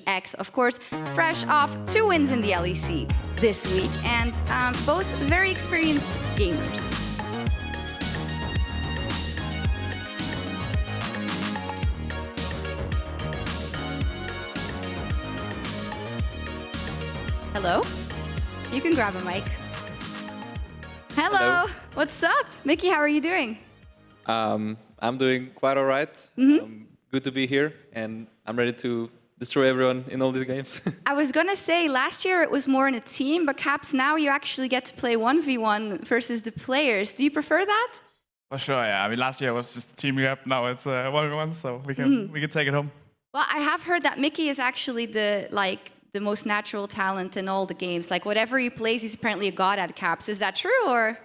Mikyx, of course, fresh off 2 wins in the LEC this week, and both very experienced gamers. Hello? You can grab a mic. Hello. What's up? Mickey, how are you doing? I'm doing quite all right. Good to be here, and I'm ready to destroy everyone in all these games. I was gonna say, last year it was more in a team, but Caps, now you actually get to play 1v1 versus the players. Do you prefer that? For sure, yeah. I mean, last year was just teaming up. Now it's 1v1, so we can take it home. Well, I have heard that Mickey is actually the most natural talent in all the games. Like, whatever he plays, he's apparently a god at Caps. Is that true, or?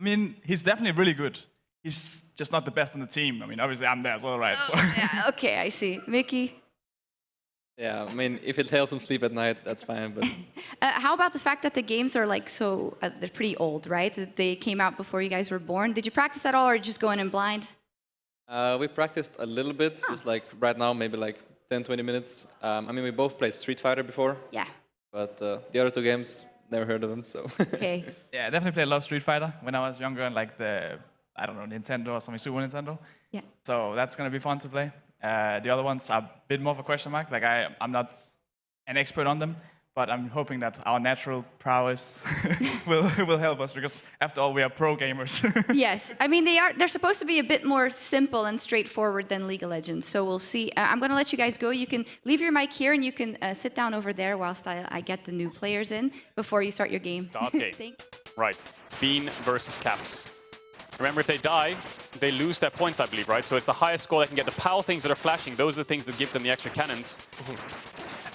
I mean, he's definitely really good. He's just not the best on the team. I mean, obviously I'm there as well, right? Oh, yeah, okay, I see. Mickey? Yeah, I mean, if it helps him sleep at night, that's fine, but... How about the fact that the games are like so, they're pretty old, right? They came out before you guys were born. Did you practice at all, or just going in blind? We practiced a little bit, just like right now, maybe like 10, 20 minutes. I mean, we both played Street Fighter before. Yeah. But the other 2 games, never heard of them, so... Okay. Yeah, I definitely played a lot of Street Fighter when I was younger, and like I don't know, Nintendo or something, Super Nintendo. Yeah. So that's going to be fun to play. The other ones are a bit more of a question mark. Like I'm not an expert on them, but I'm hoping that our natural prowess will help us, because after all, we are pro gamers. Yes, I mean they're supposed to be a bit more simple and straightforward than League of Legends. So we'll see. I'm going to let you guys go. You can leave your mic here and you can sit down over there whilst I get the new players in before you start your game. Start game. Right. Bean versus Caps. Remember, if they die, they lose their points, I believe, right? So it's the highest score they can get. The power things that are flashing, those are the things that gives them the extra cannons.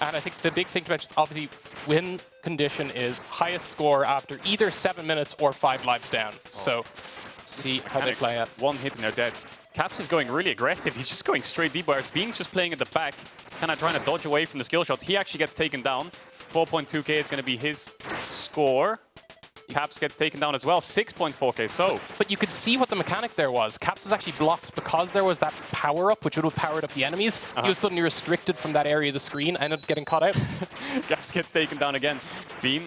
And I think the big thing to mention is obviously win condition is highest score after either 7 minutes or 5 lives down. So see how they play it. 1 hit and they're dead. Caps is going really aggressive. He's just going straight deep, whereas Bean's just playing at the back, kind of trying to dodge away from the skill shots. He actually gets taken down. 4.2k is going to be his score. Caps gets taken down as well, 6.4k, so... But you could see what the mechanic there was. Caps was actually blocked because there was that power-up, which would have powered up the enemies. He was suddenly restricted from that area of the screen, ended up getting caught out. Caps gets taken down again. Bean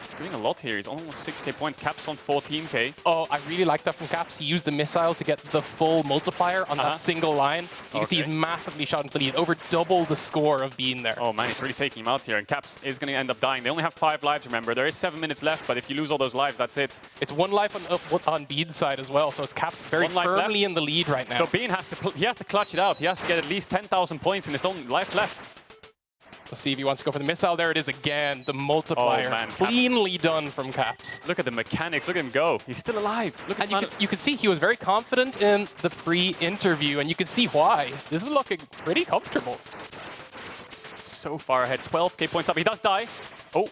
is doing a lot here. He's almost 6k points. Caps on 14k. Oh, I really like that from Caps. He used the missile to get the full multiplier on that single line. You can see he's massively shot into the lead, over double the score of Bean there. Oh man, he's really taking him out here, and Caps is going to end up dying. They only have 5 lives, remember. There is 7 minutes left, but if you lose all those lives, that's it. It's 1 life on Bean's side as well, so it's Caps very firmly in the lead right now. So Bean has to clutch it out. He has to get at least 10,000 points in his own life left. We'll see if he wants to go for the missile. There it is again, the multiplier. Oh, man, cleanly done from Caps. Look at the mechanics. Look at him go. He's still alive. Look at you could see he was very confident in the pre-interview, and you could see why. This is looking pretty comfortable. So far ahead, 12k points up. He does die. Oh,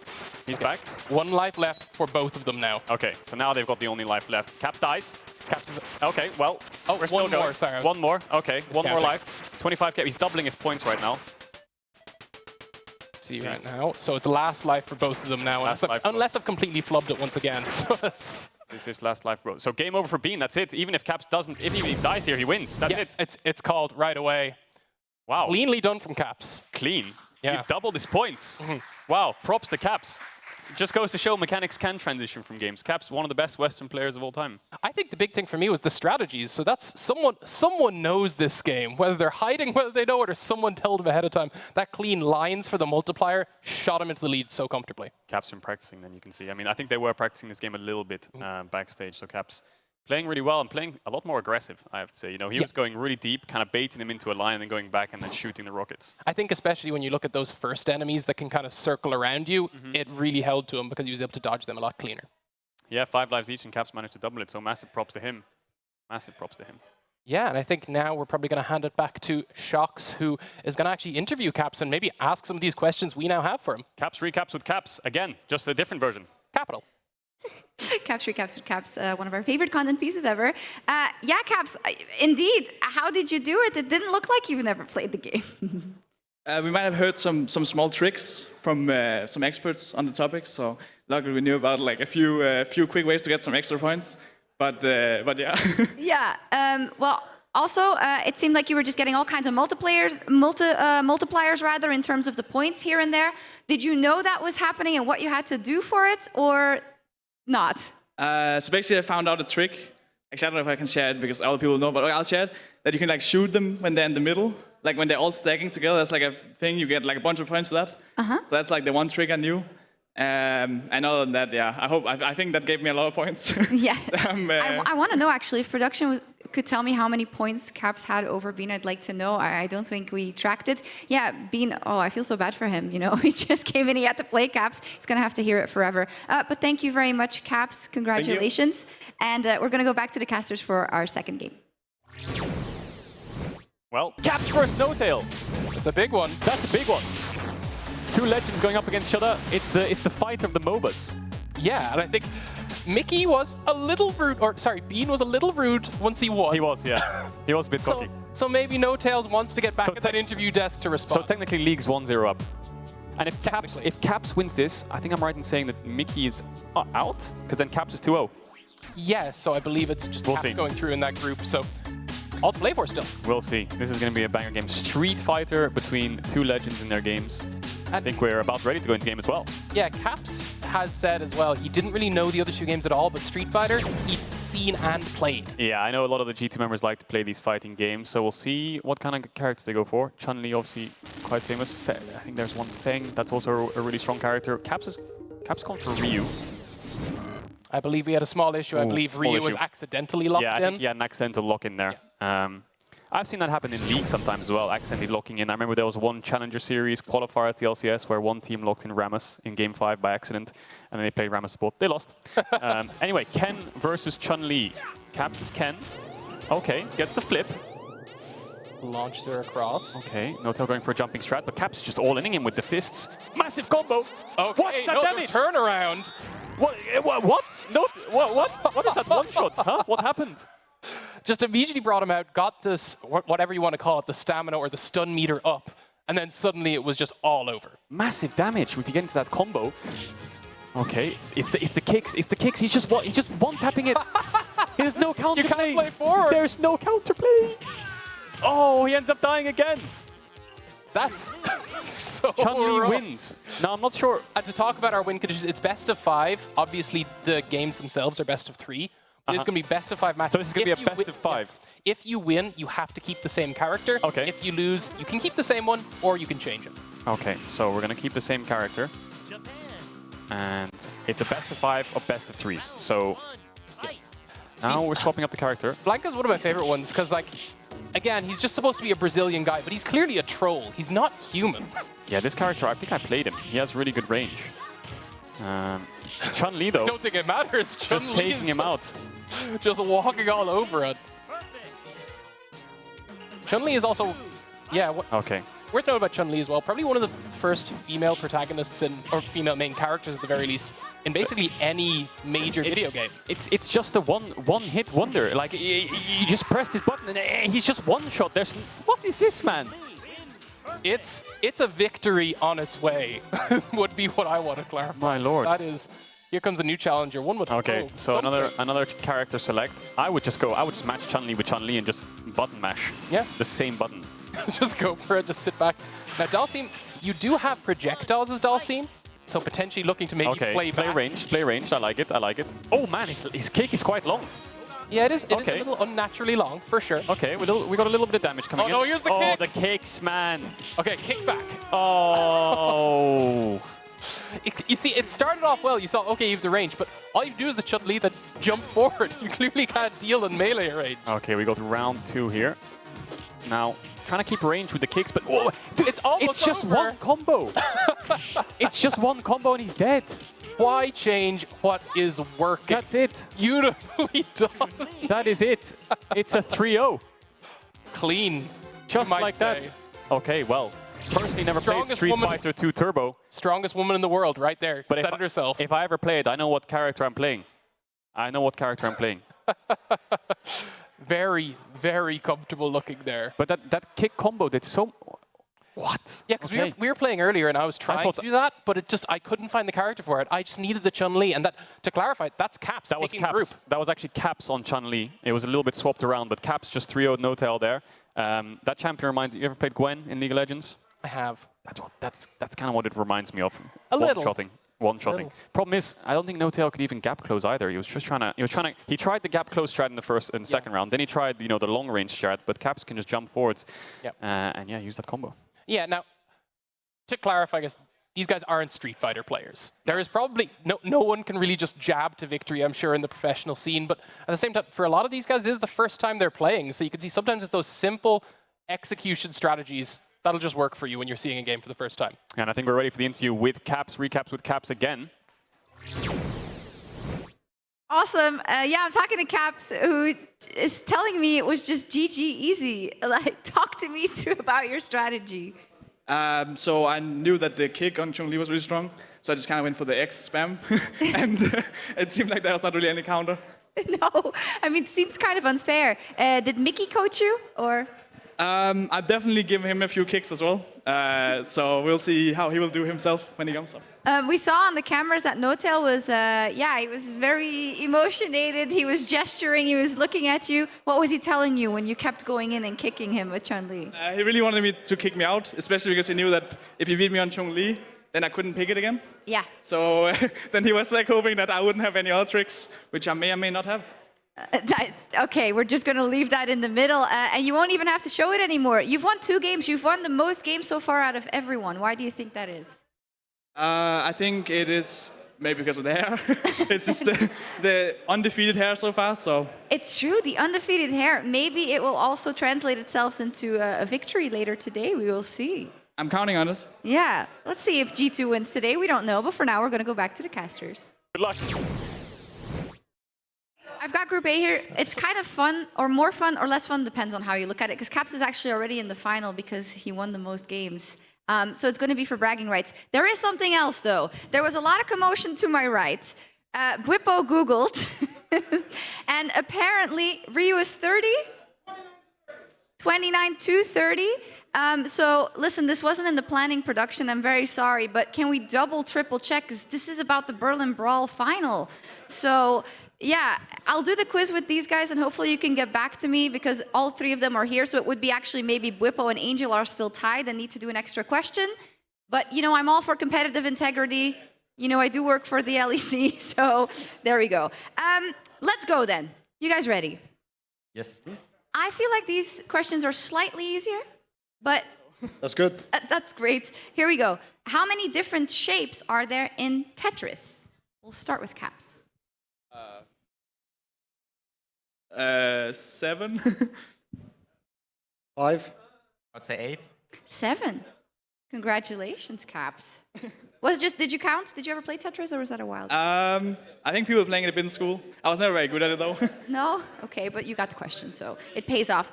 he's back. 1 life left for both of them now. Okay, so now they've got the only life left. Caps dies. Caps is... Okay, well, we're still one going. more, sorry. 1 more. Okay, 1 more life. 25k. He's doubling his points right now. See right now. So it's last life for both of them now, unless I've completely flubbed it once again. So this is last life, bro. So game over for Bean. That's it. Even if Caps doesn't, if he dies here, he wins. That's it. It's called right away. Wow. Cleanly done from Caps. Clean. Yeah. He doubled his points. Wow. Props to Caps. Just goes to show mechanics can transition from games. Caps, one of the best Western players of all time. I think the big thing for me was the strategies. So that's someone knows this game. Whether they're hiding, whether they know it, or someone told them ahead of time. That clean lines for the multiplier shot him into the lead so comfortably. Caps been practicing, then you can see. I mean, I think they were practicing this game a little bit backstage. So Caps playing really well and playing a lot more aggressive, I have to say. You know, he was going really deep, kind of baiting him into a line and then going back and then shooting the rockets. I think especially when you look at those first enemies that can kind of circle around you, it really held to him because he was able to dodge them a lot cleaner. Yeah, 5 lives each and Caps managed to double it, so massive props to him. Massive props to him. Yeah, and I think now we're probably going to hand it back to Shox, who is going to actually interview Caps and maybe ask some of these questions we now have for him. Caps recaps with Caps, again, just a different version. Capital. Caps recaps with Caps, one of our favorite content pieces ever. Yeah, Caps, indeed. How did you do it? It didn't look like you've never played the game. We might have heard some small tricks from some experts on the topic, so luckily we knew about like a few quick ways to get some extra points. But yeah. Yeah. Well, Also, it seemed like you were just getting all kinds of multipliers rather, in terms of the points here and there. Did you know that was happening and what you had to do for it, or not? So basically, I found out a trick. Actually, I don't know if I can share it because other people know, but I'll share it. That you can like shoot them when they're in the middle, like when they're all stacking together. That's like a thing. You get like a bunch of points for that. So that's like the one trick I knew. And other than that, yeah, I think that gave me a lot of points. Yeah. I want to know actually if production could tell me how many points Caps had over Bean. I'd like to know. I don't think we tracked it. Yeah, Bean. Oh, I feel so bad for him. You know, he just came in. He had to play Caps. He's gonna have to hear it forever. But thank you very much, Caps. Congratulations. And we're gonna go back to the casters for our second game. Well, Caps versus No-Tail. It's a big one. That's a big one. Two legends going up against each other. It's the fight of the MOBAs. Yeah, and I think Mickey was a little rude, or sorry, Bean was a little rude once he won. He was, yeah. He was a bit cocky. So maybe No-Tails wants to get back at that interview desk to respond. So technically, League's 1-0 up. And if Caps wins this, I think I'm right in saying that Mickey is out, because then Caps is 2-0. Yeah, so I believe it's just Caps going through in that group. So all to play for still. We'll see. This is going to be a banger game. Street Fighter between two legends in their games. I think we're about ready to go into game as well. Yeah, Caps has said as well, he didn't really know the other two games at all, but Street Fighter, he'd seen and played. Yeah, I know a lot of the G2 members like to play these fighting games, so we'll see what kind of characters they go for. Chun-Li, obviously, quite famous. I think there's one Feng, that's also a really strong character. Caps gone for Ryu. I believe we had a small issue. I believe Ryu was accidentally locked in. Yeah, I think he had an accidental lock in there. Yeah. I've seen that happen in League sometimes as well, accidentally locking in. I remember there was one Challenger Series qualifier at the LCS where one team locked in Rammus in Game 5 by accident, and then they played Rammus support. They lost. Anyway, Ken versus Chun-Li. Caps is Ken. Okay, gets the flip. Launched her across. Okay, No-Tail going for a jumping strat, but Caps is just all-inning him with the fists. Massive combo! Okay, what's that damage? Turnaround. What? No, what is that one shot? Huh? What happened? Just immediately brought him out, got this, whatever you want to call it, the stamina or the stun meter up, and then suddenly it was just all over. Massive damage if you get into that combo. Okay, it's the kicks. It's the kicks. He's just one-tapping it. There's no counterplay. You can't play forward. There's no counterplay. Oh, he ends up dying again. That's so Chun-Li rough. wins. Now, I'm not sure. And to talk about our win conditions, it's best of 5. Obviously, the games themselves are best of 3. There's going to be best of 5 matches. So this is going to be a best of 5. Yes. If you win, you have to keep the same character. Okay. If you lose, you can keep the same one, or you can change it. Okay, so we're going to keep the same character. And it's a best of 5 or best of 3s. So now we're swapping up the character. Blanca's one of my favorite ones, because, like, again, he's just supposed to be a Brazilian guy, but he's clearly a troll. He's not human. Yeah, this character, I think I played him. He has really good range. Chun-Li, though. I don't think it matters. Just taking him out. Just walking all over it. Chun-Li is also, yeah. Okay. Worth noting about Chun-Li as well. Probably one of the first female protagonists or female main characters at the very least in basically any major video game. It's just a one-hit wonder. Like he just pressed his button and he's just one shot. What is this, man? It's a victory on its way. Would be what I want to clarify. My lord. That is. Here comes a new challenger. One would okay, so another character select. I would just match Chun-Li with Chun-Li and just button mash. Yeah. The same button. Just go for it. Just sit back. Now, Dalsim, you do have projectiles as Dalsim, so potentially looking to maybe play back. Play ranged. I like it. Oh man, his kick is quite long. Yeah, it is. It is a little unnaturally long, for sure. Okay, we got a little bit of damage coming in. Oh no, here's the kicks. Oh, the kicks, man. Okay, kick back. Oh. You see, it started off well. You saw, okay, you have the range, but all you do is the Chun-Li that jump forward. You clearly can't deal in melee range. Okay, we got round 2 here. Now, trying to keep range with the kicks, but dude, it's just one combo. It's just one combo and he's dead. Why change what is working? That's it. Beautifully done. That is it. It's a 3-0. Clean. Just like that. Okay, well. Personally, never played Street Fighter 2 Turbo. Strongest woman in the world, right there. But said it herself. If I ever played, I know what character I'm playing. Very, very comfortable looking there. But that kick combo did so... What? Yeah, because Okay. we were playing earlier, and I was trying to do that, but I couldn't find the character for it. I just needed the Chun-Li, and that, to clarify, that's Caps That was taking the Caps. group. That was actually Caps on Chun-Li. It was a little bit swapped around, but Caps just 3-0'd No-Tail there. That champion reminds you ever played Gwen in League of Legends? I have. That's kind of what it reminds me of. A little. One-shotting. Problem is, I don't think No-Tail could even gap close either. He was just trying to. He tried the gap close strat in the first and second round. Then he tried, the long range strat. But Caps can just jump forwards. Yep. And yeah, use that combo. Yeah. Now, to clarify, I guess these guys aren't Street Fighter players. There is probably no one can really just jab to victory, I'm sure, in the professional scene. But at the same time, for a lot of these guys, this is the first time they're playing. So you can see sometimes it's those simple execution strategies that'll just work for you when you're seeing a game for the first time. And I think we're ready for the interview with Caps, recaps with Caps again. Awesome. Yeah, I'm talking to Caps, who is telling me it was just GG easy. Like, talk to me through about your strategy. So I knew that the kick on Chun-Li was really strong, so I just kind of went for the X spam, and it seemed like there was not really any counter. No, I mean, it seems kind of unfair. Did Mickey coach you, or? I've definitely given him a few kicks as well, so we'll see how he will do himself when he comes up. We saw on the cameras that No-Tail was, he was very emotionated. He was gesturing. He was looking at you. What was he telling you when you kept going in and kicking him with Chun-Li? He really wanted me to kick me out, especially because he knew that if he beat me on Chun-Li, then I couldn't pick it again. Yeah. So then he was like hoping that I wouldn't have any other tricks, which I may or may not have. Okay, we're just going to leave that in the middle, and you won't even have to show it anymore. You've won 2 games. You've won the most games so far out of everyone. Why do you think that is? I think it is maybe because of the hair. It's just the undefeated hair so far, so... It's true, the undefeated hair. Maybe it will also translate itself into a victory later today. We will see. I'm counting on it. Yeah, let's see if G2 wins today. We don't know, but for now, we're going to go back to the casters. Good luck. I've got Group A here. It's kind of fun, or more fun, or less fun, depends on how you look at it, because Caps is actually already in the final because he won the most games. So it's going to be for bragging rights. There is something else, though. There was a lot of commotion to my right. Bwipoo Googled, and apparently Ryu is 30, 29 to 30. So listen, this wasn't in the planning production. I'm very sorry, but can we double, triple check? Because this is about the Berlin Brawl final. So yeah, I'll do the quiz with these guys, and hopefully you can get back to me because all 3 of them are here. So it would be actually maybe Bwipoo and Angel are still tied and need to do an extra question. But, I'm all for competitive integrity. I do work for the LEC, so there we go. Let's go then. You guys ready? Yes. I feel like these questions are slightly easier, but... That's good. That's great. Here we go. How many different shapes are there in Tetris? We'll start with Caps. 7. 5. I'd say 8. 7. Congratulations, Caps. Did you count? Did you ever play Tetris, or was that a while? I think people were playing it a bit in school. I was never very good at it, though. No? Okay, but you got the question, so it pays off.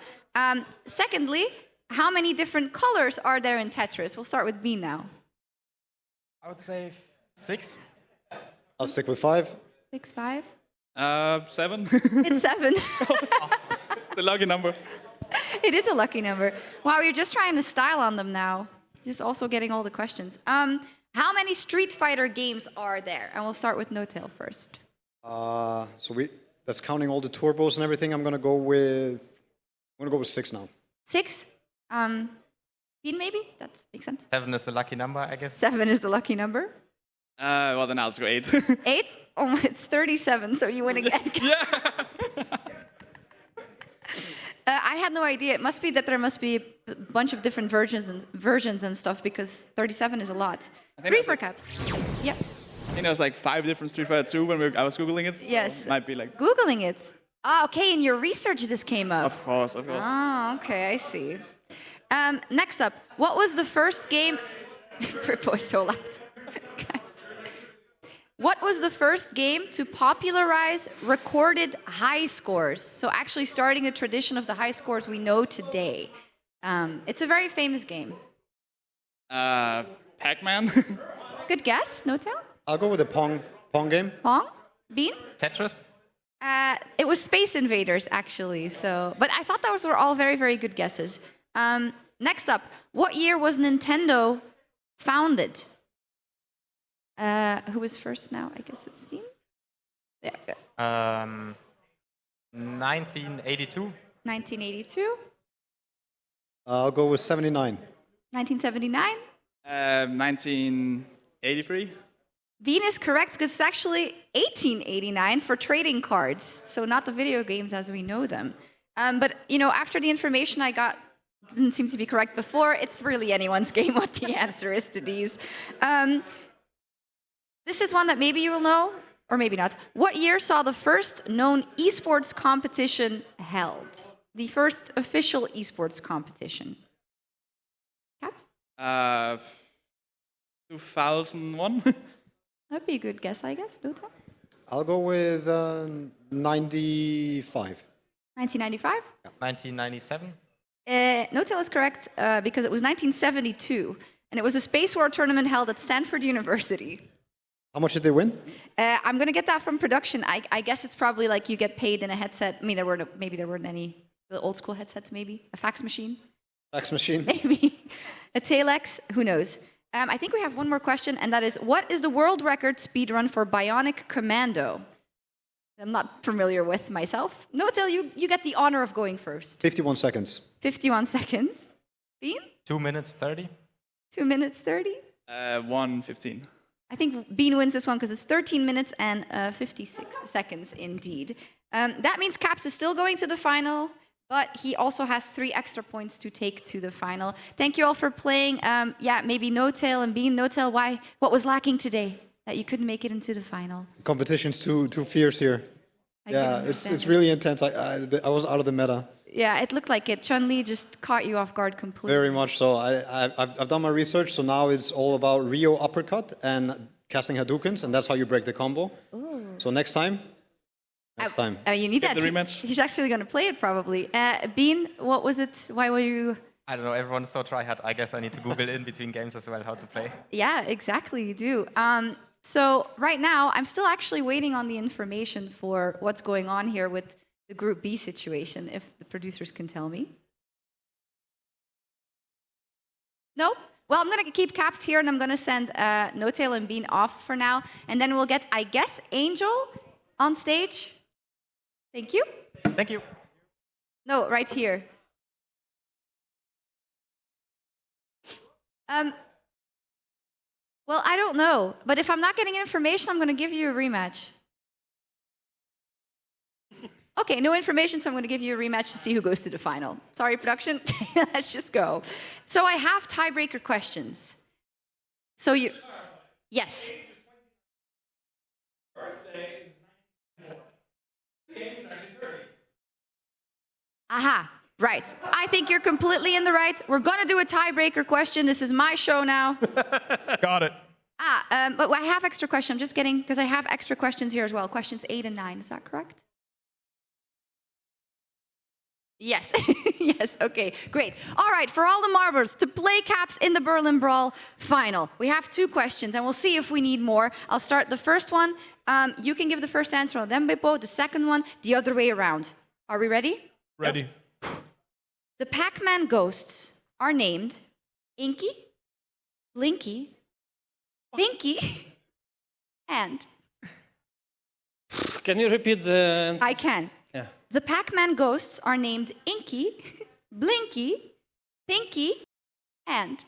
Secondly, how many different colors are there in Tetris? We'll start with B now. I would say 6. I'll stick with 5. 6, 5? 7. It's 7. The lucky number. It is a lucky number. Wow, you're just trying to style on them now. Just also getting all the questions. How many Street Fighter games are there? And we'll start with No-Tail first. That's counting all the turbos and everything. I'm gonna go with 6 now. 6? Bean, maybe? That makes sense. 7 is the lucky number, I guess. 7 is the lucky number. Well, then I'll just go 8. 8? Oh, it's 37, so you win again. Yeah. I had no idea. It must be that there must be a bunch of different versions and stuff, because 37 is a lot. 3 for Caps. Yep. I think there was like 5 different Street Fighter 2 when I was Googling it. So Yes. it might be like... Googling it. Ah, okay, in your research this came up. Of course, of course. Ah, okay, I see. Next up, what was the first game... Bwipoo is so loud. Guys. What was the first game to popularize recorded high scores? So actually starting the tradition of the high scores we know today. It's a very famous game. Pac-Man. Good guess, No-Tail? I'll go with the Pong game. Pong? Bean? Tetris? It was Space Invaders, actually. But I thought those were all very, very good guesses. Next up, what year was Nintendo founded? Who was first now? I guess it's me. Yeah. 1982. 1982, I'll go with 79. 1979. 1983. Bean is correct because it's actually 1889 for trading cards, so not the video games as we know them. But you know, after the information I got didn't seem to be correct before, it's really anyone's game what the answer is to these. This is one that maybe you will know, or maybe not. What year saw the first known esports competition held? The first official esports competition. Caps? 2001. That'd be a good guess, I guess. Luther? I'll go with 95. 1995? 1997. No-tail is correct because it was 1972, and it was a Space War tournament held at Stanford University. How much did they win? I'm going to get that from production. I guess it's probably like you get paid in a headset. I mean, maybe there weren't any old school headsets, maybe. A fax machine? Fax machine? Maybe. A Telex? Who knows? I think we have one more question, and that is, what is the world record speedrun for Bionic Commando? I'm not familiar with myself. No-tail, you get the honor of going first. 51 seconds. 51 seconds. Bean? 2 minutes 30. 2 minutes 30? 1:15. I think Bean wins this one because it's 13 minutes and 56 seconds indeed. That means Caps is still going to the final, but he also has 3 extra points to take to the final. Thank you all for playing. Yeah, maybe No-tail and Bean. No-tail, why? What was lacking today that you couldn't make it into the final? Competition's too fierce here. Yeah, it's really intense. I was out of the meta. Yeah, it looked like it. Chun-Li just caught you off guard completely. Very much so. I've done my research, so now it's all about Rio uppercut and casting Hadoukens, and that's how you break the combo. Ooh. So next time. You need that. the rematch. He's actually going to play it probably. Bean, what was it? Why were you... I don't know, everyone's so try-hard. I guess I need to Google in between games as well how to play. Yeah, exactly, you do. So right now, I'm still actually waiting on the information for what's going on here with the Group B situation, if the producers can tell me. No? Well, I'm going to keep Caps here, and I'm going to send No-tail and Bean off for now. And then we'll get, I guess, Angel on stage. Thank you. Thank you. No, right here. Well, I don't know. But if I'm not getting information, I'm going to give you a rematch. Okay, no information, so I'm going to give you a rematch to see who goes to the final. Sorry, production. Let's just go. So I have tiebreaker questions. So you... Yes. Aha, right. I think you're completely in the right. We're going to do a tiebreaker question. This is my show now. Got it. But I have extra questions. I'm just getting, because I have extra questions here as well. Questions 8 and 9, is that correct? Yes, yes, okay, great. All right, for all the marbles, to play Caps in the Berlin Brawl final, we have 2 questions, and we'll see if we need more. I'll start the first one. You can give the first answer on then Bwipoo, the second one, the other way around. Are we ready? Ready. The Pac-Man ghosts are named Inky, Blinky, Pinky, and... Can you repeat the answer? I can. Yeah. The Pac-Man ghosts are named Inky, Blinky, Pinky, and...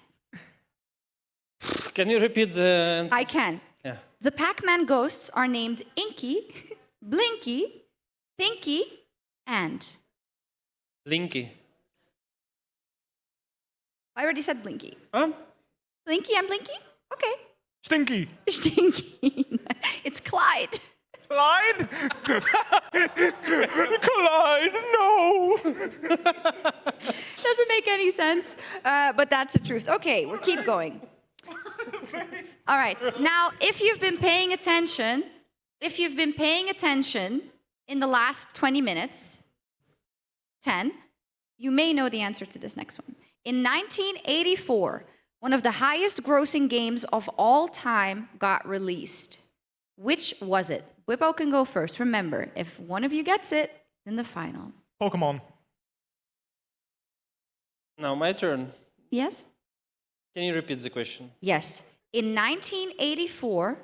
Can you repeat the answer? I can. Yeah. The Pac-Man ghosts are named Inky, Blinky, Pinky, and... Linky. I already said Blinky. Huh? Blinky and Blinky? Okay. Stinky. Stinky. It's Clyde. Clyde? Clyde, no! Doesn't make any sense, but that's the truth. Okay, we'll keep going. All right, now, if you've been paying attention in the last 20 minutes, 10, you may know the answer to this next one. In 1984, one of the highest grossing games of all time got released. Which was it? Bwipoo can go first. Remember, if one of you gets it, then the final. Pokemon. Now my turn. Yes? Can you repeat the question? Yes. In 1984,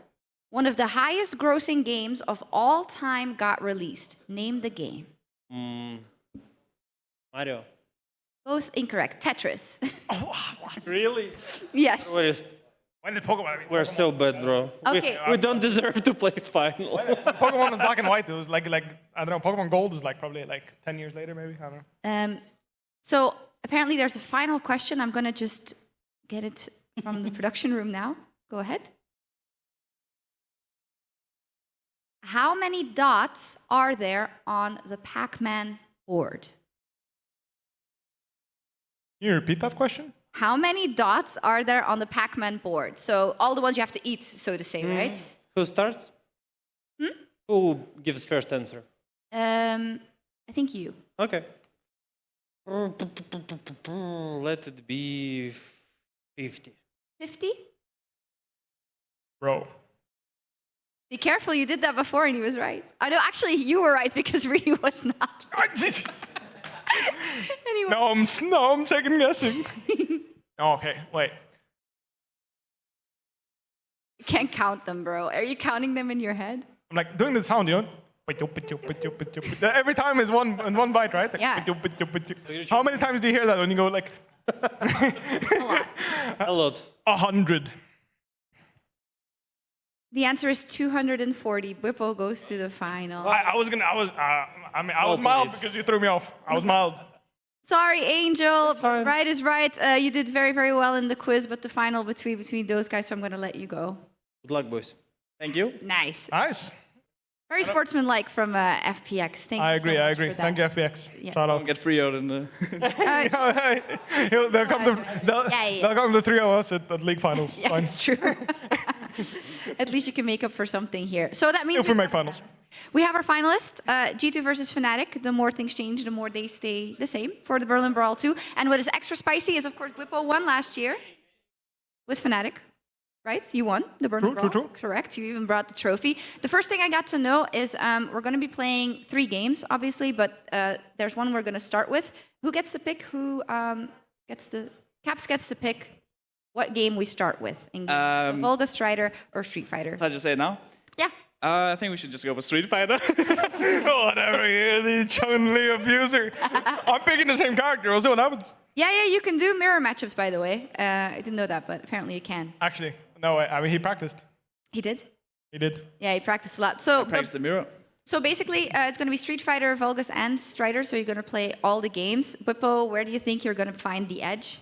one of the highest grossing games of all time got released. Name the game. Mario. Both incorrect. Tetris. Really? Yes. When did Pokemon? We're so bad, bro. Okay. We don't deserve to play final. Pokemon was black and white. It was like I don't know. Pokemon Gold is like probably like 10 years later, maybe. I don't know. So apparently there's a final question. I'm going to just get it from the production room now. Go ahead. How many dots are there on the Pac-Man board? Can you repeat that question? How many dots are there on the Pac-Man board? So all the ones you have to eat, so to say, right? Who starts? Who gives first answer? I think you. Okay. Let it be 50. 50? Bro. Be careful, you did that before and he was right. I know, actually, you were right because Ryu was not. Anyway. No, I'm second guessing. Okay, wait. You can't count them, bro. Are you counting them in your head? I'm like doing the sound, you know? Every time is one bite, right? Like, Yeah. How many times do you hear that when you go like? A lot. A lot. 100. The answer is 240. Bwipoo goes to the final. I was mild because you threw me off. I was mild. Sorry, Angel. fine. Right is right. You did very, very well in the quiz, but the final between those guys, so I'm going to let you go. Good luck, boys. Thank you. Nice. Nice. Very sportsmanlike from FPX. Thank I you. agree. So I much agree. for that. Thank you, FBX. Yeah. Shout out. Get free out in the. They'll come to the three of us at league finals. Yeah, Fine. it's true. At least you can make up for something here. So that means If we make finals. we have our finalists, G2 versus Fnatic. The more things change, the more they stay the same for the Berlin Brawl 2. And what is extra spicy is, of course, Bwipoo won last year with Fnatic. Right? You won the Berlin Brawl. True. Correct. You even brought the trophy. The first thing I got to know is we're going to be playing 3 games, obviously, but there's one we're going to start with. Who gets to pick? Caps gets to pick what game we start with. In so Volga, Strider, or Street Fighter. Should I just say it now? Yeah. I think we should just go for Street Fighter. Whatever, you're the Chun-Li abuser. I'm picking the same character. We'll see what happens. Yeah, you can do mirror matchups, by the way. I didn't know that, but apparently you can. Actually, no, I mean, he practiced. He did? He did. Yeah, he practiced a lot. So, Practice the mirror. so basically, it's going to be Street Fighter, Volgas, and Strider, so you're going to play all the games. Bwipoo, where do you think you're going to find the edge?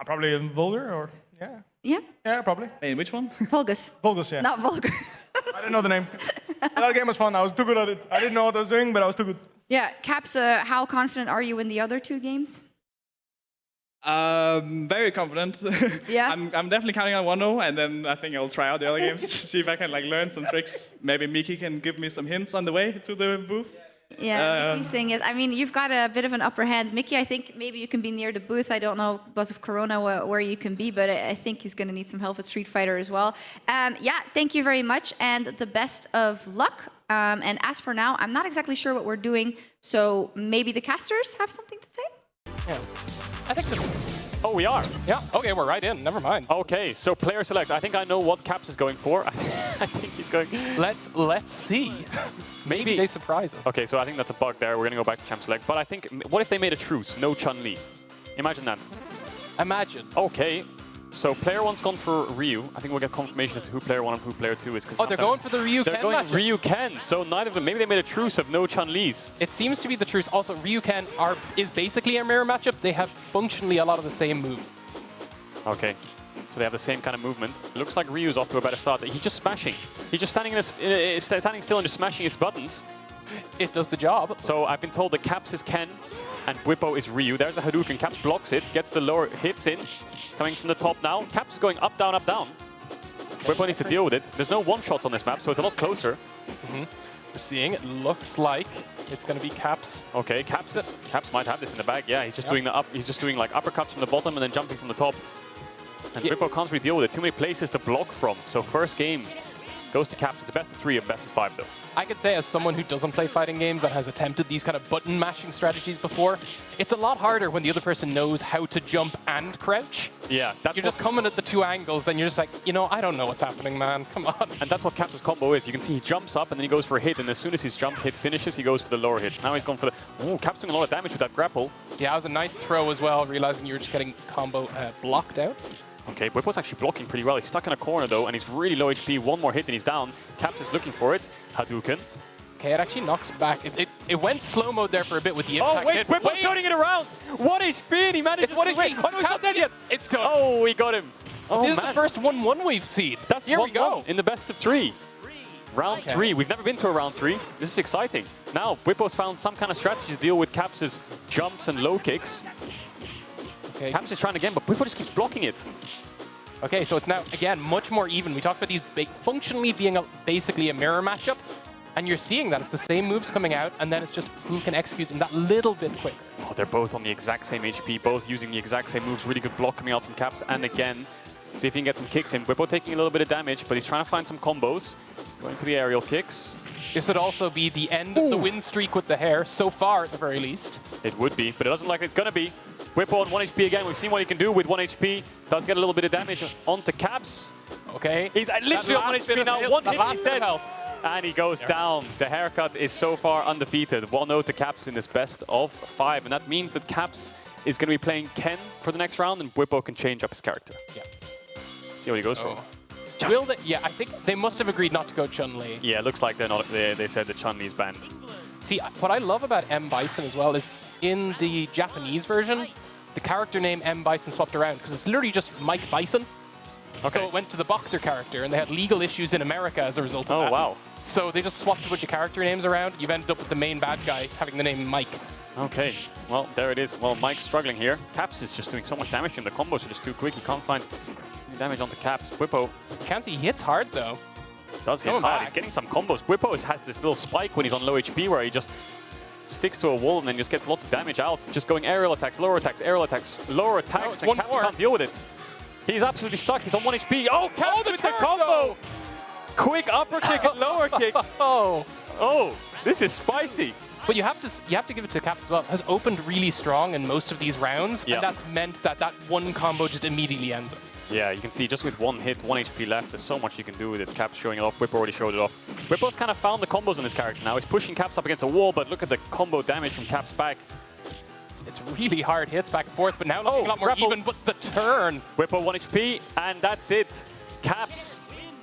Probably in Vulgar or, yeah. Yeah? Yeah, probably. Hey, which one? Volgas, Vulgus, yeah. not Vulgar. I didn't know the name. That game was fun. I was too good at it. I didn't know what I was doing, but I was too good. Yeah, Caps, how confident are you in the other 2 games? Very confident. Yeah? I'm definitely counting on 1-0, and then I think I'll try out the other games, see if I can like learn some tricks. Maybe Mikyx can give me some hints on the way to the booth. Yeah, Mickey's thing is, I mean, you've got a bit of an upper hand. Mickey, I think maybe you can be near the booth. I don't know because of Corona where you can be, but I think he's going to need some help with Street Fighter as well. Yeah, thank you very much, and the best of luck. And as for now, I'm not exactly sure what we're doing, so maybe the casters have something to say? Yeah. I think that's... Oh, we are. Yeah. Okay, we're right in. Never mind. Okay, so player select. I think I know what Caps is going for. I think he's going. Let's see. Maybe they surprise us. Okay, so I think that's a bug there. We're gonna go back to champ select. But I think, what if they made a truce? No Chun-Li. Imagine that. Imagine. Okay. So player 1's gone for Ryu. I think we'll get confirmation as to who player 1 and who player 2 is. Oh, they're going for the Ryu Ken They're going matchup. Ryu Ken. So neither of them. Maybe they made a truce of no Chun-Li's. It seems to be the truth. Also, Ryu Ken is basically a mirror matchup. They have functionally a lot of the same move. Okay. So they have the same kind of movement. Looks like Ryu's off to a better start. He's just smashing. He's just standing still and just smashing his buttons. It does the job. So I've been told that Caps is Ken and Bwipoo is Ryu. There's a Hadouken. Caps blocks it, gets the lower hits in. Coming from the top now. Caps is going up, down, up, down. Bwipoo needs to deal with it. There's no one-shots on this map, so it's a lot closer. We're seeing it looks like it's going to be Caps. Okay, Caps might have this in the bag. Yeah, he's just doing the up. He's just doing like uppercuts from the bottom and then jumping from the top. And Bwipoo can't really deal with it. Too many places to block from. So first game Goes to Caps. It's a best of 3 of best of 5, though. I could say, as someone who doesn't play fighting games and has attempted these kind of button mashing strategies before, it's a lot harder when the other person knows how to jump and crouch. Yeah, that's You're just coming at the 2 angles, and you're just like, you know, I don't know what's happening, man. Come on. And that's what Caps' combo is. You can see he jumps up and then he goes for a hit, and as soon as his jump hit finishes, he goes for the lower hits. Now he's going for the... Oh, Caps doing a lot of damage with that grapple. Yeah, that was a nice throw as well, realizing you're just getting combo blocked out. Okay, Bwipoo's actually blocking pretty well. He's stuck in a corner, though, and he's really low HP. One more hit and he's down. Caps is looking for it. Hadouken. Okay, it actually knocks it back. It went slow mode there for a bit with the impact. Oh, wait, Bwipoo's turning it around. 1 HP and he managed to win. Oh, no, he's not dead yet. It's done. Oh, we got him. Oh, this is man. the first 1-1 we've seen. That's Here we go. in the best of 3. Round 3. We've never been to a round 3. This is exciting. Now, Bwipoo's found some kind of strategy to deal with Caps' jumps and low kicks. Okay. Caps is trying again, but Bwipoo just keeps blocking it. Okay, so it's now, again, much more even. We talked about these functionally being basically a mirror matchup, and you're seeing that. It's the same moves coming out, and then it's just who can execute them that little bit quicker. Oh, they're both on the exact same HP, both using the exact same moves. Really good block coming out from Caps, and again, see if he can get some kicks in. Bwipoo taking a little bit of damage, but he's trying to find some combos. Going for the aerial kicks. This would also be the end of the win streak with the hair, so far at the very least. It would be, but it doesn't look like it's going to be. Bwipoo on 1 HP again. We've seen what he can do with 1 HP. Does get a little bit of damage onto Caps. Okay. He's literally on 1 HP now. 1 hit, he's dead. Health. And he goes down. The haircut is so far undefeated. 1-0 to Caps in this best of 5. And that means that Caps is going to be playing Ken for the next round, and Bwipoo can change up his character. Yeah. See what he goes for. Will they? Yeah, I think they must have agreed not to go Chun-Li. Yeah, it looks like they're not. They said that Chun-Li's banned. See, what I love about M. Bison as well is in the Japanese version, the character name M. Bison swapped around because it's literally just Mike Bison. Okay. So it went to the boxer character, and they had legal issues in America as a result of that. Oh, wow. So they just swapped a bunch of character names around. You've ended up with the main bad guy having the name Mike. Okay, well, there it is. Well, Mike's struggling here. Caps is just doing so much damage to him. The combos are just too quick. He can't find any damage onto Caps. Bwipoo You can't see he hits hard, though. does hit Coming hard. back. He's getting some combos. Bwipoo has this little spike when he's on low HP where he just sticks to a wall and then just gets lots of damage out. Just going aerial attacks, lower attacks, aerial attacks, lower attacks, and one Caps more. can't deal with it. He's absolutely stuck. He's on 1 HP. Oh, Caps with the combo! Quick upper kick and lower kick. Oh. Oh, this is spicy. But you have to give it to Caps as well. Has opened really strong in most of these rounds, Yeah. and that's meant that that one combo just immediately ends it. Yeah, you can see just with 1 hit, 1 HP left, there's so much you can do with it. Caps showing it off. Bwipoo already showed it off. Bwipoo's kind of found the combos on his character now. He's pushing Caps up against a wall, but look at the combo damage from Caps back. It's really hard hits back and forth, but now looking a lot more grapple. even. But the turn. Bwipoo 1 HP, and that's it. Caps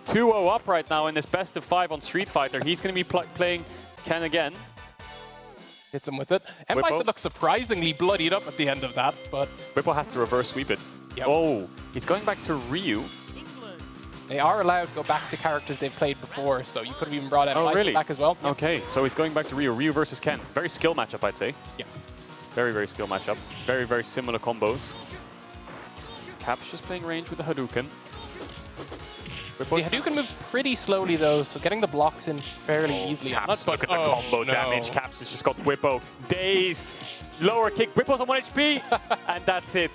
2-0 up right now in this best of 5 on Street Fighter. He's going to be playing Ken again. Hits him with it. M. Bwipoo. Bison looks surprisingly bloodied up at the end of that, but Bwipoo has to reverse sweep it. Yep. Oh, he's going back to Ryu. they are allowed to go back to characters they've played before, so you could have even brought M. Oh, Bison really? back as well. Yep. Okay, so he's going back to Ryu. Ryu versus Ken. Very skill matchup, I'd say. Yeah. Very, very skill matchup. Very, very similar combos. Caps just playing range with the Hadouken. The Hadouken moves pretty slowly, though, so getting the blocks in fairly easily. Caps, look at the combo damage. Caps has just got Bwipoo dazed. Lower kick. Bwipoo's on 1 HP. And that's it.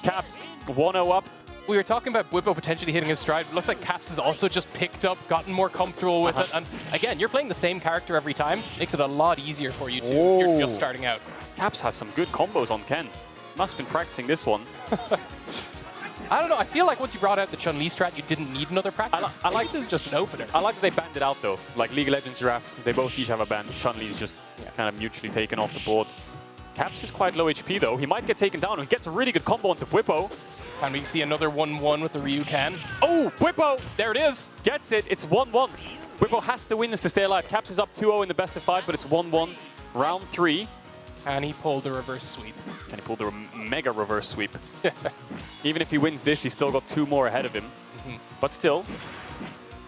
Caps 1-0 up. We were talking about Bwipoo potentially hitting his stride. It looks like Caps has also just picked up, gotten more comfortable with it. And again, you're playing the same character every time. Makes it a lot easier for you, too, if you're just starting out. Caps has some good combos on Ken. Must have been practicing this one. I don't know. I feel like once you brought out the Chun-Li strat, you didn't need another practice. I like this is just an opener. I like that they banned it out, though. Like League of Legends draft, they both each have a ban. Chun-Li is just kind of mutually taken off the board. Caps is quite low HP, though. He might get taken down. He gets a really good combo onto Bwipoo. And we see another 1-1 with the Ryu Ken. Oh, Bwipoo! There it is. Gets it. It's 1-1. Bwipoo has to win this to stay alive. Caps is up 2-0 in the best of 5, but it's 1-1. Round 3. And he pulled the reverse sweep. And he pulled the mega reverse sweep. Even if he wins this, he's still got 2 more ahead of him. But still,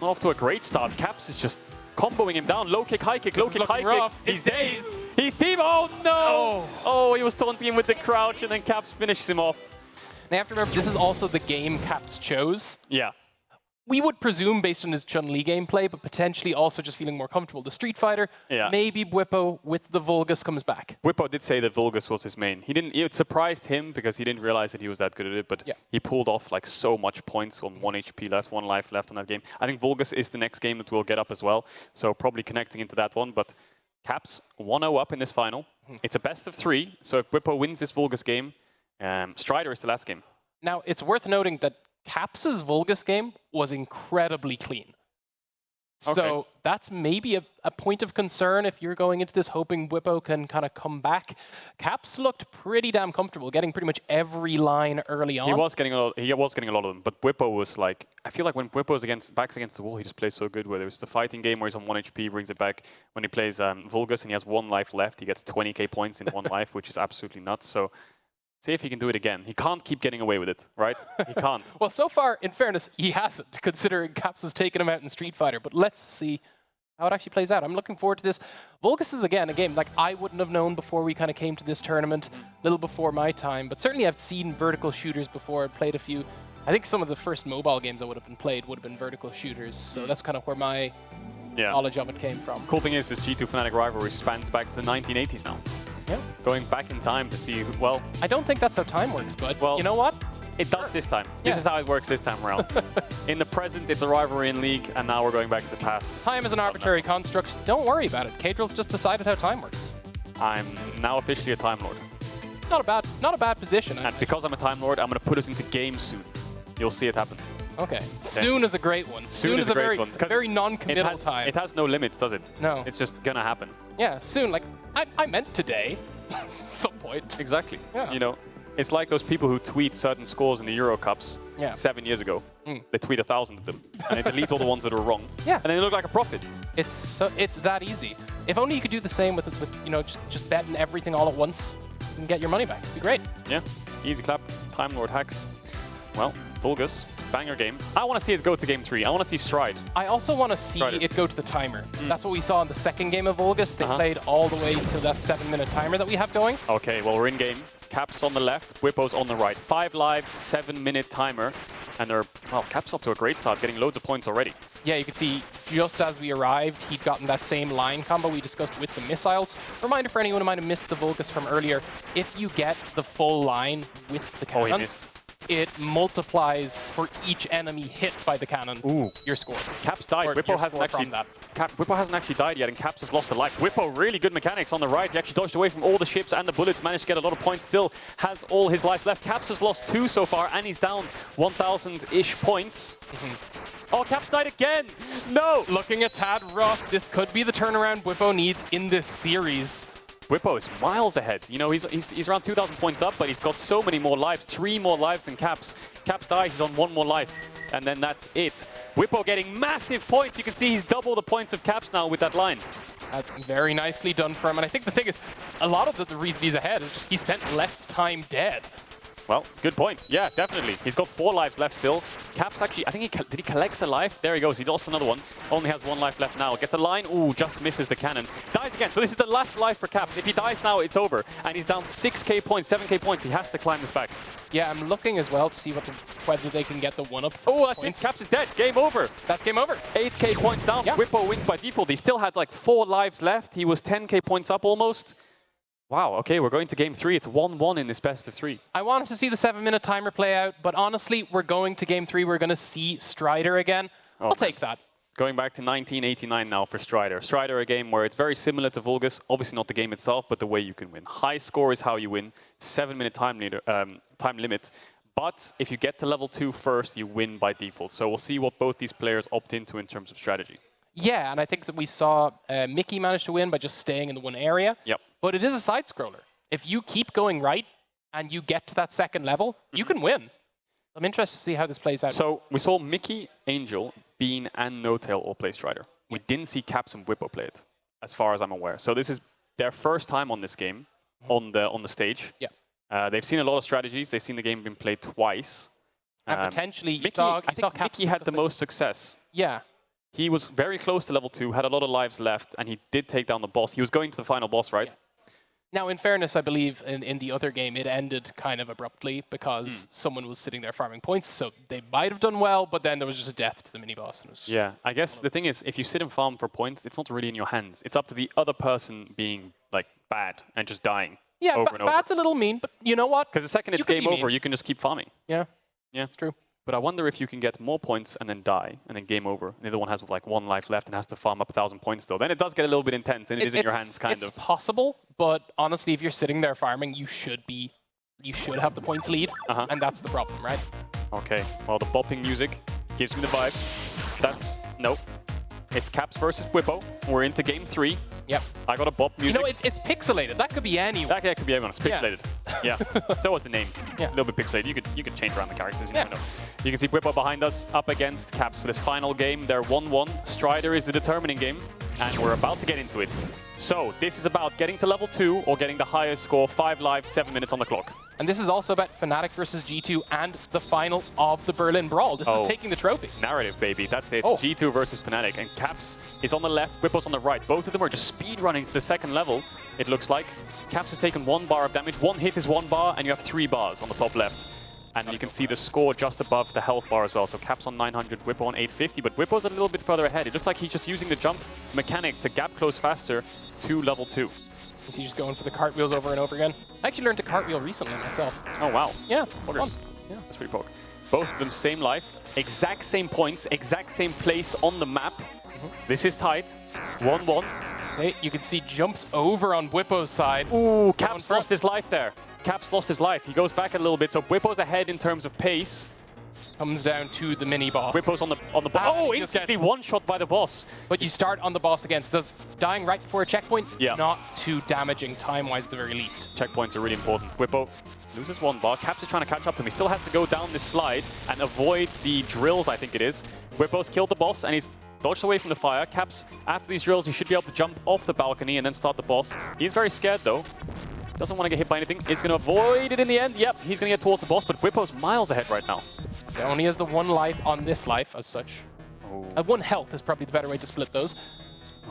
not off to a great start. Caps is just comboing him down. Low kick, high kick, low kick, high kick. He's dazed. He's team. Oh, no. Oh, he was taunting him with the crouch, and then Caps finishes him off. Now you have to remember, this is also the game Caps chose. Yeah. we would presume based on his Chun-Li gameplay, but potentially also just feeling more comfortable. The Street Fighter, Yeah. maybe Bwipoo with the Vulgus comes back. Bwipoo did say that Vulgus was his main. It surprised him because he didn't realize that he was that good at it, but he pulled off like so much points on 1 HP left, 1 life left on that game. I think Vulgus is the next game that will get up as well, so probably connecting into that one, but Caps 1-0 up in this final. It's a best of 3, so if Bwipoo wins this Vulgus game, Strider is the last game. Now, it's worth noting that Caps' Vulgus game was incredibly clean. So that's maybe a point of concern if you're going into this hoping Bwipoo can kind of come back. Caps looked pretty damn comfortable, getting pretty much every line early on. He was getting a lot of them, but Bwipoo was like, I feel like when Bwipoo's backs against the wall, he just plays so good. Whether it's the fighting game where he's on 1 HP, brings it back. When he plays Vulgus and he has 1 life left, he gets 20k points in 1 life, which is absolutely nuts. So see if he can do it again. He can't keep getting away with it, right? He can't. Well, so far, in fairness, he hasn't, considering Caps has taken him out in Street Fighter. But let's see how it actually plays out. I'm looking forward to this. Vulgus is, again, a game like I wouldn't have known before we kind of came to this tournament, a little before my time. But certainly I've seen vertical shooters before. I've played a few. I think some of the first mobile games I would have been vertical shooters. So that's kind of where my knowledge of it came from. Cool thing is this G2 Fnatic rivalry spans back to the 1980s now. Yeah. Going back in time to see, well... I don't think that's how time works, but well, you know what? It does this time. This is how it works this time around. In the present, it's a rivalry in League, and now we're going back to the past. Time is an arbitrary construct. Don't worry about it. Kadril's just decided how time works. I'm now officially a Time Lord. Not a bad position. And because I'm a Time Lord, I'm going to put us into games soon. You'll see it happen. Okay. Soon is a great one. Soon is a very non-committal time. It has no limits, does it? No. It's just going to happen. Yeah, soon. Like, I meant today. Some point. Exactly. Yeah. You know, it's like those people who tweet certain scores in the Euro Cups 7 years ago. They tweet 1,000 of them, and they delete all the ones that are wrong. Yeah. And they look like a prophet. It's that easy. If only you could do the same with you know, just betting everything all at once and get your money back. It'd be great. Yeah. Easy clap. Time Lord hacks. Well, Vulgus. Banger game. I want to see it go to game 3. I want to see Stride. I also want to see it go to the timer. That's what we saw in the second game of Vulgus. They played all the way to that 7-minute timer that we have going. Okay, well, we're in game. Caps on the left, Bwipoo's on the right. 5 lives, 7-minute timer. And they're, well, Caps up to a great start, getting loads of points already. Yeah, you can see just as we arrived, he'd gotten that same line combo we discussed with the missiles. Reminder for anyone who might have missed the Vulgus from earlier, if you get the full line with the cannon, he missed. It multiplies for each enemy hit by the cannon. Ooh. Your score. Caps died. Bwipoo hasn't actually died yet, and Caps has lost a life. Bwipoo, really good mechanics on the right. He actually dodged away from all the ships and the bullets, managed to get a lot of points, still has all his life left. Caps has lost 2 so far, and he's down 1,000-ish points. Oh, Caps died again! No! Looking a tad rough. This could be the turnaround Bwipoo needs in this series. Bwipoo is miles ahead. You know, he's around 2,000 points up, but he's got so many more lives. 3 more lives than Caps. Caps dies, he's on 1 more life. And then that's it. Bwipoo getting massive points. You can see he's double the points of Caps now with that line. That's very nicely done for him. And I think the thing is, a lot of the reason he's ahead is just he spent less time dead. Well, good point. Yeah, definitely. He's got 4 lives left still. Caps actually, I think did he collect a life? There he goes. He lost another one. Only has 1 life left now. Gets a line. Ooh, just misses the cannon. Dies again. So this is the last life for Caps. If he dies now, it's over. And he's down 6k points, 7k points. He has to climb this back. Yeah, I'm looking as well to see whether they can get the 1-up. Oh, that's it. Caps is dead. Game over. That's game over. 8k points down. Yeah. Bwipoo wins by default. He still had like 4 lives left. He was 10k points up almost. Wow, okay, we're going to game 3. It's 1-1 in this best of 3. I wanted to see the 7-minute timer play out, but honestly, we're going to game 3. We're going to see Strider again. I'll take that. Going back to 1989 now for Strider. Strider, a game where it's very similar to Vulgus. Obviously not the game itself, but the way you can win. High score is how you win. 7-minute time limit. But if you get to level 2 first, you win by default. So we'll see what both these players opt into in terms of strategy. Yeah, and I think that we saw Mikyx manage to win by just staying in the one area. Yep. But it is a side-scroller. If you keep going right and you get to that second level, you can win. I'm interested to see how this plays out. So we saw Mikyx, Angel, Bean, and No-Tail all play Strider. We didn't see Caps and Bwipoo play it, as far as I'm aware. So this is their first time on this game, on the stage. Yeah. They've seen a lot of strategies. They've seen the game been played twice. And potentially, I think Caps Mikyx had the most success. Yeah. He was very close to level 2, had a lot of lives left, and he did take down the boss. He was going to the final boss, right? Now, in fairness, I believe in the other game, it ended kind of abruptly because someone was sitting there farming points, so they might have done well, but then there was just a death to the mini-boss. Yeah, I guess the thing is, if you sit and farm for points, it's not really in your hands. It's up to the other person being, like, bad and just dying over and over. Bad's a little mean, but you know what? Because the second it's game over, you can just keep farming. Yeah, it's true. But I wonder if you can get more points and then die, and then game over. And the other one has like 1 life left and has to farm up 1,000 points still. Then it does get a little bit intense, and it is in your hands, kind of. It's possible, but honestly, if you're sitting there farming, you should have the points lead, and that's the problem, right? Okay, well, the bopping music gives me the vibes. That's, nope. It's Caps versus Bwipoo. We're into game 3. Yep. I got a bop music. You know, it's pixelated. That could be anyone. That could be anyone. It's pixelated. Yeah. So was the name. Yeah. A little bit pixelated. You could change around the characters. You never know. You can see Bwipoo behind us up against Caps for this final game. They're 1-1. Strider is the determining game, and we're about to get into it. So this is about getting to level 2 or getting the highest score. 5 lives, 7 minutes on the clock. And this is also about Fnatic versus G2 and the final of the Berlin Brawl. This is taking the trophy. Narrative, baby. That's it. G2 versus Fnatic. And Caps is on the left, Bwipoo's on the right. Both of them are just speed running to the second level, it looks like. Caps has taken 1 bar of damage. 1 hit is 1 bar, and you have 3 bars on the top left. And you can see the score just above the health bar as well. So Caps on 900, Bwipoo on 850, but Bwipoo's a little bit further ahead. It looks like he's just using the jump mechanic to gap close faster to level 2. Is he just going for the cartwheels over and over again? I actually learned to cartwheel recently myself. Oh, wow. Yeah, fun. Yeah, that's pretty poke. Both of them same life, exact same points, exact same place on the map. This is tight. 1-1. Hey, you can see jumps over on Bwipoo's side. Ooh, Caps lost his life there. Caps lost his life. He goes back a little bit, so Bwipoo's ahead in terms of pace. Comes down to the mini-boss. Bwipoo's on the boss. Oh, instantly one-shot by the boss. But you start on the boss again, so does dying right before a checkpoint, yeah, not too damaging time-wise at the very least. Checkpoints are really important. Bwipoo loses 1 bar. Caps is trying to catch up to him. He still has to go down this slide and avoid the drills, I think it is. Bwipoo's killed the boss, and he's dodged away from the fire. Caps, after these drills, he should be able to jump off the balcony and then start the boss. He's very scared, though. Doesn't want to get hit by anything. He's going to avoid it in the end. Yep, he's going to get towards the boss, but Bwipoo's miles ahead right now. He only has the 1 life on this life, as such. 1 health is probably the better way to split those.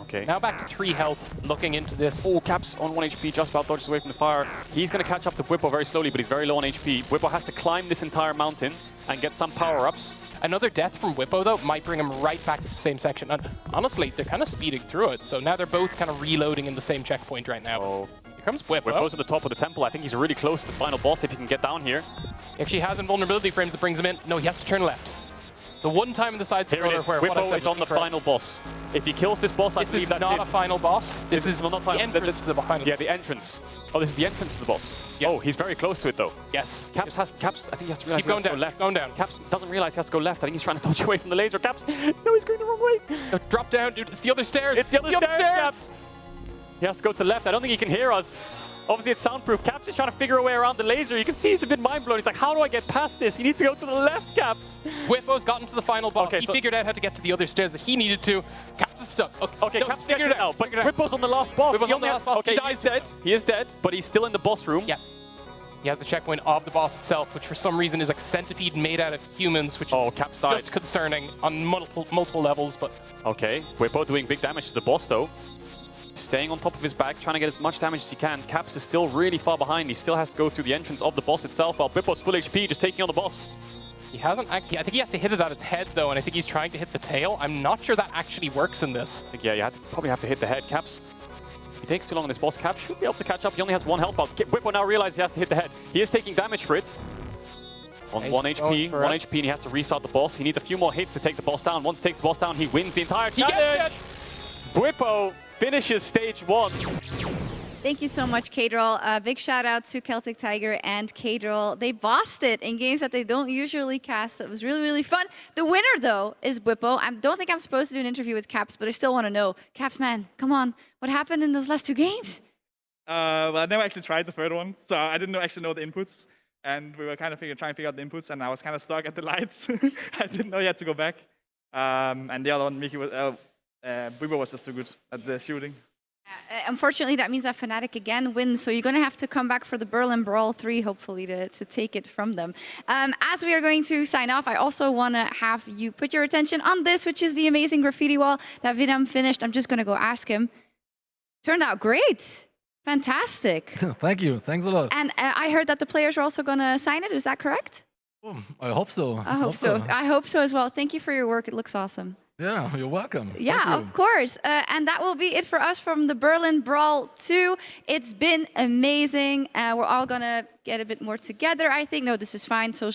Okay. Now back to 3 health, looking into this. Oh, Caps on 1 HP, just about dodges away from the fire. He's going to catch up to Bwipoo very slowly, but he's very low on HP. Bwipoo has to climb this entire mountain and get some power-ups. Another death from Bwipoo, though, might bring him right back to the same section. And honestly, they're kind of speeding through it, so now they're both kind of reloading in the same checkpoint right now. Oh. Here comes Bwipoo. Bwipoo's at the top of the temple. I think he's really close to the final boss if he can get down here. He actually has invulnerability frames that brings him in. No, he has to turn left. The one time in the side scroller where Bwipoo is on the final boss. If he kills this boss, I believe that's it. This is not a final boss. This is not the entrance to the final boss. Yeah, the entrance. Oh, this is the entrance to the boss. Yep. Oh, he's very close to it, though. Yes. Caps, I think he has to realize Keep going down. Left. Going down. Caps doesn't realize he has to go left. I think he's trying to dodge away from the laser. Caps, no, he's going the wrong way. No, drop down, dude. It's the other stairs. It's the other stairs, Caps. He has to go to the left. I don't think he can hear us. Obviously, it's soundproof. Caps is trying to figure a way around the laser. You can see he's a bit mind-blown. He's like, how do I get past this? He needs to go to the left, Caps. Bwipoo's gotten to the final boss. Okay, he figured out how to get to the other stairs that he needed to. Caps is stuck. Okay, no, Caps figured it out. But Bwipoo's on the last boss. Bwipoo's on the last boss. Okay, he's dead. He is dead, but he's still in the boss room. Yeah. He has the checkpoint of the boss itself, which for some reason is like a centipede made out of humans, which is Caps died. just concerning on multiple levels. But okay, Bwipoo doing big damage to the boss, though. Staying on top of his back, trying to get as much damage as he can. Caps is still really far behind. He still has to go through the entrance of the boss itself, while Bwipoo's full HP just taking on the boss. He hasn't actually... I think he has to hit it at its head, though, and I think he's trying to hit the tail. I'm not sure that actually works in this. I think, yeah, probably have to hit the head. Caps, if he takes too long on this boss, Caps should be able to catch up. He only has 1 health bar. Bwipoo now realizes he has to hit the head. He is taking damage for it. On 1 HP, 1 HP, and he has to restart the boss. He needs a few more hits to take the boss down. Once he takes the boss down, he wins the entire challenge. Bwipoo finishes stage 1. Thank you so much, Kadrol. Big shout out to Celtic Tiger and Kadrol. They bossed it in games that they don't usually cast. It was really, really fun. The winner, though, is Bwipoo. I don't think I'm supposed to do an interview with Caps, but I still want to know. Caps, man, come on. What happened in those last 2 games? Well, I never actually tried the third one, so I didn't actually know the inputs. And we were kind of trying to figure out the inputs, and I was kind of stuck at the lights. I didn't know you had to go back. And the other one, Bwipoo was just too good at the shooting. Unfortunately, that means that Fnatic again wins, so you're going to have to come back for the Berlin Brawl 3, hopefully, to take it from them. As we are going to sign off, I also want to have you put your attention on this, which is the amazing graffiti wall that Vidam finished. I'm just going to go ask him. Turned out great. Fantastic. Thank you. Thanks a lot. And I heard that the players are also going to sign it. Is that correct? I hope so. I hope so. I hope so as well. Thank you for your work. It looks awesome. Yeah, you're welcome. Yeah, Thank you. of course. And that will be it for us from the Berlin Brawl 2. It's been amazing. We're all going to get a bit more together, I think. No, this is fine. So,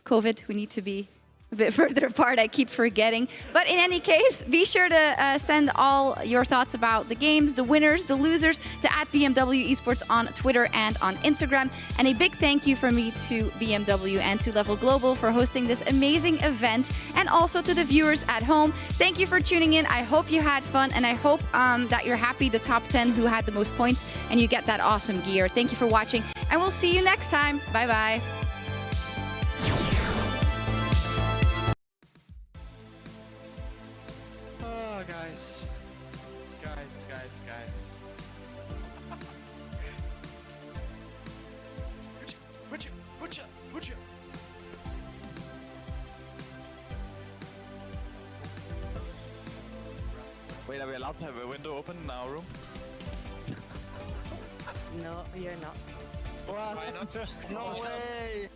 COVID, we need to be a bit further apart. I keep forgetting. But in any case, be sure to send all your thoughts about the games, the winners, the losers, to @BMW Esports on Twitter and on Instagram. And a big thank you from me to BMW and to Level Global for hosting this amazing event, and also to the viewers at home. Thank you for tuning in. I hope you had fun, and I hope that you're happy, the top 10 who had the most points, and you get that awesome gear. Thank you for watching, and we'll see you next time. Bye-bye. Oh, guys. Guys. Put you. Wait, are we allowed to have a window open in our room? No, you're not. Why not? No way!